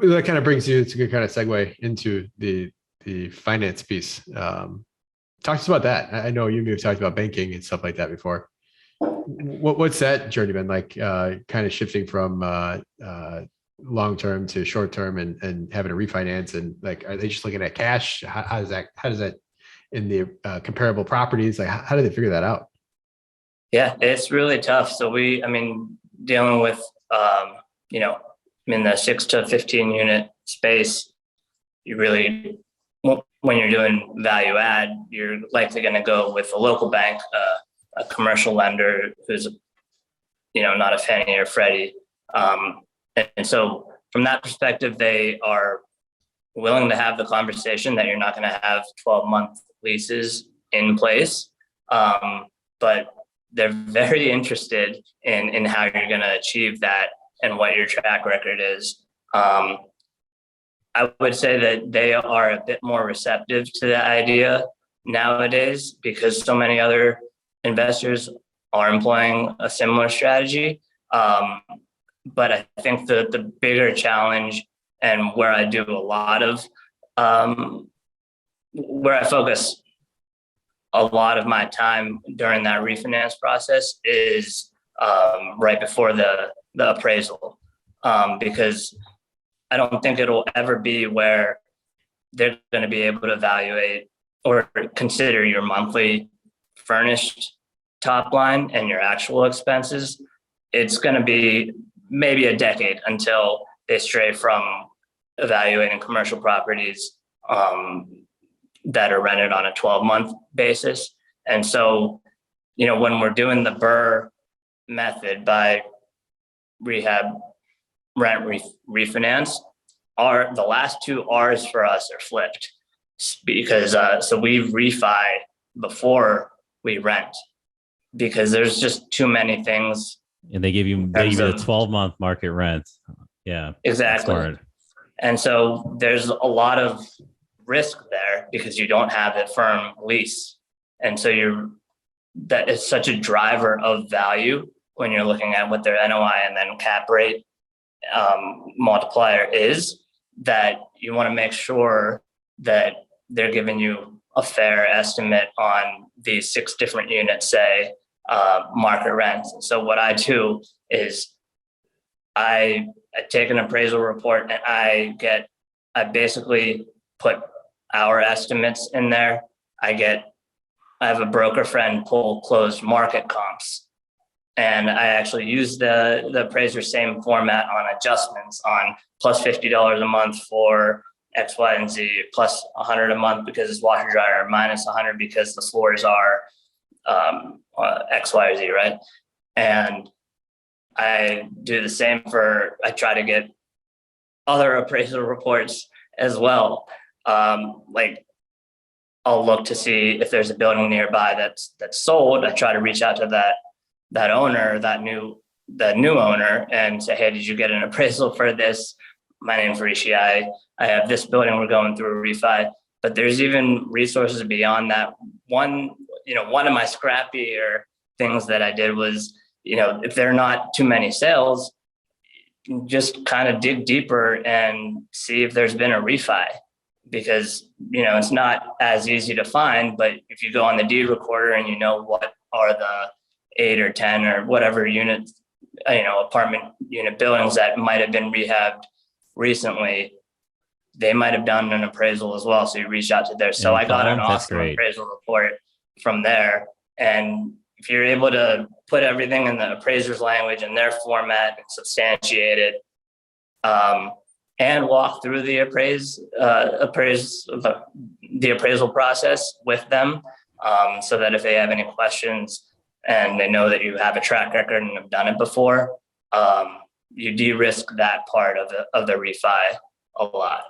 that kind of brings you, it's a good kind of segue into the finance piece. Talk to us about that. I know you may have talked about banking and stuff like that before. What's that journey been like, kind of shifting from long-term to short-term and having a refinance, and like, are they just looking at cash? How does that in the comparable properties, like how do they figure that out? Yeah, it's really tough. So dealing with, in the 6 to 15 unit space, you really, when you're doing value add, you're likely going to go with a local bank, a commercial lender who's, not a Fannie or Freddie. And so from that perspective, they are willing to have the conversation that you're not going to have 12-month leases in place. But they're very interested in how you're going to achieve that and what your track record is. I would say that they are a bit more receptive to the idea nowadays because so many other investors are employing a similar strategy. But I think the bigger challenge, and where I do a lot of, where I focus a lot of my time during that refinance process, is right before the appraisal, because I don't think it'll ever be where they're going to be able to evaluate or consider your monthly furnished top line and your actual expenses. It's going to be maybe a decade until they stray from evaluating commercial properties that are rented on a 12-month basis. And so, when we're doing the BRRRR method by rehab, rent, refinance, the last two R's for us are flipped because so we refi before we rent because there's just too many things. And they give you the 12-month market rent. Yeah, exactly. And so there's a lot of risk there because you don't have a firm lease. And so that is such a driver of value when you're looking at what their NOI and then cap rate multiplier is, that you want to make sure that they're giving you a fair estimate on these 6 different units, say, market rents. So what I do is I take an appraisal report and I basically put our estimates in there. I have a broker friend pull closed market comps, and I actually use the appraiser same format on adjustments on plus $50 a month for X, Y, and Z, plus $100 a month because it's washer dryer, minus $100 because the floors are X, Y, or Z, right? And I do the same I try to get other appraisal reports as well. Like I'll look to see if there's a building nearby that's sold. I try to reach out to that owner, that new owner, and say, hey, did you get an appraisal for this? My name's 𝗤𝗏𝗃𝗃. I have this building we're going through a refi. But there's even resources beyond that. One of my scrappier things that I did was, if there are not too many sales, just kind of dig deeper and see if there's been a refi, because, it's not as easy to find, but if you go on the deed recorder and what are the 8 or 10 or whatever units, apartment unit buildings that might have been rehabbed recently, they might have done an appraisal as well. So you reach out to there. So I got an awesome appraisal report from there. And if you're able to put everything in the appraiser's language and their format and substantiate it, and walk through the appraisal process with them, so that if they have any questions and they know that you have a track record and have done it before, you de-risk that part of the refi a lot.